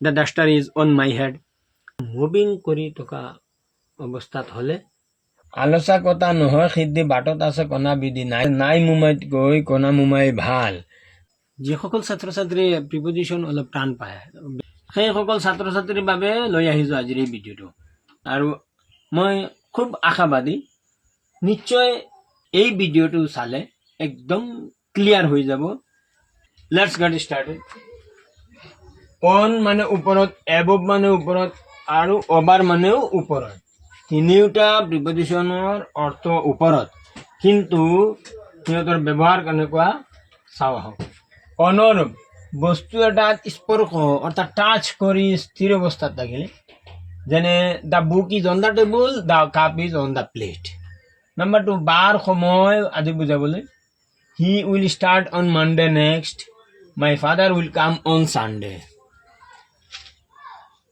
The duster is on my head. Moving কৰি থকা অৱস্থাত হ'লে আলোচা কথা নহয় সিদ্ধি বাটত আছে কণা বিধি নাই নাই মুমাইত গৈ কণা মুমাই ভাল। যিসকল ছাত্ৰ ছাত্ৰীয়ে প্ৰিপজিশ্যন অলপ টান পায় সেইসকল ছাত্ৰ ছাত্ৰীৰ বাবে লৈ আহিছোঁ আজিৰ এই ভিডিঅ'টো। আৰু মই খুব আশাবাদী নিশ্চয় এই ভিডিঅ'টো চালে একদম ক্লিয়াৰ হৈ যাব। Let's gate started. অন মানে ওপৰত, এবভ মানে ওপৰত আৰু অভাৰ মানেও ওপৰত। তিনিওটা প্ৰিপজিশ্যনৰ অৰ্থ ওপৰত, কিন্তু সিহঁতৰ ব্যৱহাৰ কেনেকুৱা চাওঁ আহক। অনৰ বস্তু এটাত স্পৰ্শ অৰ্থাৎ টাচ কৰি স্থিৰ অৱস্থাত থাকিলে, যেনে the book is on the table, the cup is on the plate. Number 2 বাৰ সময় আদি বুজাবলৈ, he will start on Monday next, my father will come on Sunday.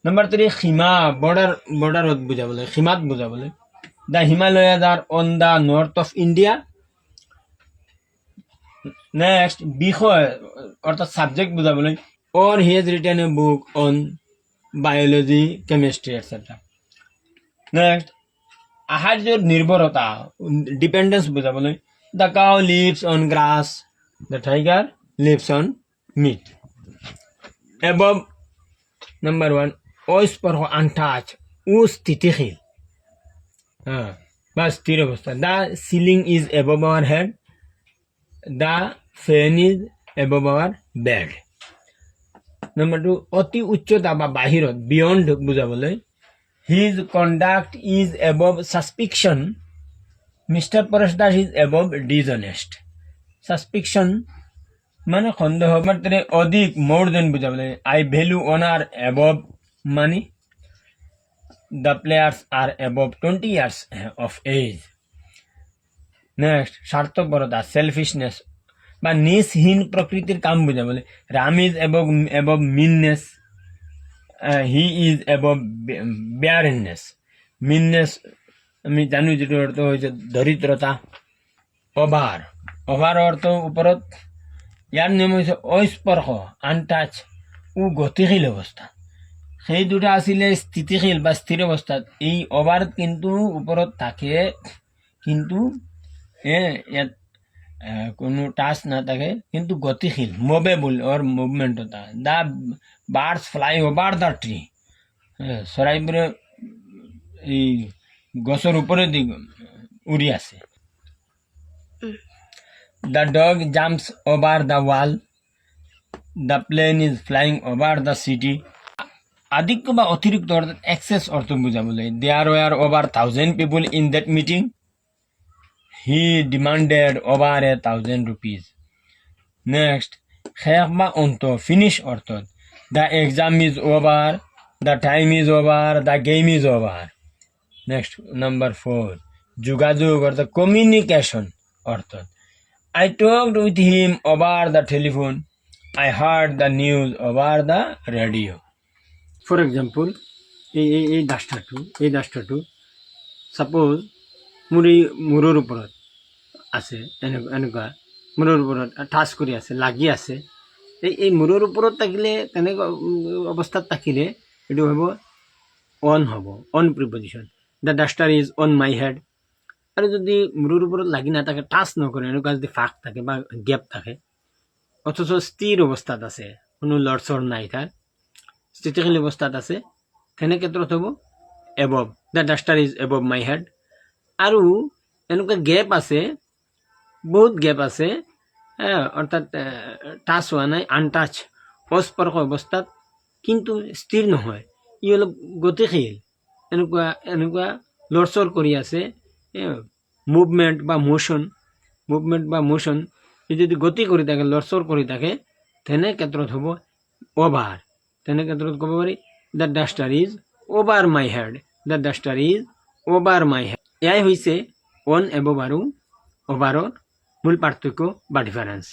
Number 3 সীমা বৰ্ডাৰত বুজাবলৈ, সীমাত বুজাবলৈ, the Himalayas are on the north of India. Next বিষয় অৰ্থাৎ ছাবজেক্ট বুজাবলৈ, or he has written a book on biology, chemistry etcetera. Next আহাৰ্যৰ নিৰ্ভৰতা, ডিপেণ্ডেন্স বুজাবলৈ, the cow lives on grass, the tiger lives on meat. Above number 1 অস্পৰ্শ untouch, স্থিতিশীল বা স্থিৰ অৱস্থা। The ceiling is above our head, the fan is above our bed. Number 2 অতি উচ্চতা বা বাহিৰত, বিয়ণ্ড বুজাবলৈ, his conduct is above suspicion, mister Paresh is above dishonest. Suspicion মানে সন্দেহ। মাত্ৰে অধিক, মোৰ দেন বুজাবলৈ, I value honour above money, the players are above 20 years of age. Next স্বাৰ্থপৰতা, selfishness বা নিজহীন প্ৰকৃতিৰ কাম বুজাবলৈ, Ram is above meanness, he is above bareness. Meanness আমি জানো যিটো অৰ্থ হৈছে দৰিদ্ৰতা। অভাৰ অৰ্থ ওপৰত। ইয়াৰ নিয়ম হৈছে অস্পৰ্শ আনটাচ, গতিশীল অৱস্থা। সেই দুটা আছিলে স্থিতিশীল বা স্থিৰ অৱস্থাত। এই অভাৰ কিন্তু ওপৰত থাকে, কিন্তু ইয়াত কোনো টাচ নাথাকে, কিন্তু গতিশীল, মুভেবল অৰ মুভমেণ্ট এটা। The birds fly over the tree, চৰাইবোৰে এই গছৰ ওপৰেদি উৰি আছে। The dog jumps over the wall, the plane is flying over the city. আধিক্য বা অতিৰিক্ত অৰ্থাৎ এক্সেছ অৰ্থ বুজাবলৈ, there were over 1000 people in that meeting, he demanded over 1000 rupees। Next শেষ বা অন্ত, ফিনিছ অৰ্থত, the exam is over, the time is over, the game is over. Next number 4 যোগাযোগ অৰ্থাৎ কমিউনিকেশ্যন অৰ্থত, I talked with him over the telephone, I heard the news over the radio'. For example এই ডাষ্টাৰটো suppose মূৰৰ ওপৰত আছে, এনেকুৱা মূৰৰ ওপৰত টাচ কৰি আছে, লাগি আছে। এই মূৰৰ ওপৰত থাকিলে, তেনেকুৱা অৱস্থাত থাকিলে এইটো হ'ব on preposition. The duster is on my head. আৰু যদি মূৰৰ ওপৰত লাগি নাথাকে, টাচ নকৰে, এনেকুৱা যদি ফাঁক থাকে বা গেপ থাকে, অথচ স্থিৰ অৱস্থাত আছে, কোনো লৰচৰ নাই, তাৰ স্থিতিশীল অৱস্থাত আছে, তেনে ক্ষেত্ৰত হ'ব above, the duster is above my head. আৰু এনেকুৱা গেপ আছে, বহুত গেপ আছে, অৰ্থাৎ টাচ হোৱা নাই, আনটাচ, অস্পৰ্শ অৱস্থাত, কিন্তু স্থিৰ নহয়, ই অলপ গতিশীল, এনেকুৱা লৰচৰ কৰি আছে। মুভমেণ্ট বা মোশ্যন ই যদি গতি কৰি থাকে, লৰচৰ কৰি থাকে, তেনে ক্ষেত্ৰত হ'ব অভাৰ। তেনে ক্ষেত্ৰত ক'ব পাৰি, the duster is over my head, the duster is over my head. এয়াই হৈছে অন, এবভ আৰু অভাৰৰ মূল পাৰ্থক্য বা ডিফাৰেঞ্চ।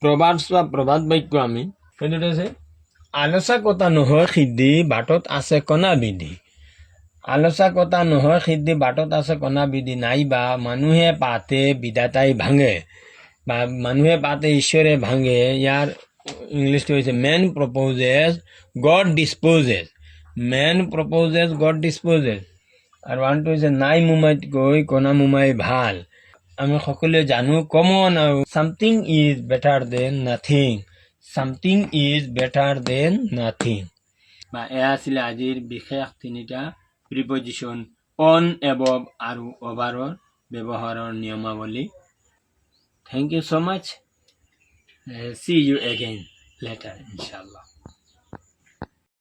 প্ৰবাদ বা প্ৰবাদ বাক্য আমি সেইটোত আছে, আলোচা কথা নহয় সিদ্ধি বাটত আছে কণা বিধি। আলোচা কথা নহয় সিদ্ধি বাটত আছে কণা বিধি, নাইবা মানুহে পাতে বিধাতাই ভাঙে, বা মানুহে পাতে ঈশ্বৰে ভাঙে। ইয়াৰ ইংলিশটো হৈছে মেন প্ৰপ'জেছ গড ডিছপ'জেছ, মেন প্ৰপ'জেছ গড ডিছপ'জেছ। আৰু আনটো হৈছে নাই মোমাইতকৈ কণা মোমাই ভাল। আমি সকলোৱে জানো কমন আৰু something is better than nothing, something is better than nothing. বা এয়া আছিলে আজিৰ বিশেষ তিনিটা প্ৰিপজিশ্যন অন, এবভ আৰু অভাৰৰ ব্যৱহাৰৰ নিয়মাৱলী। Thank you so much. See you again later, inshallah.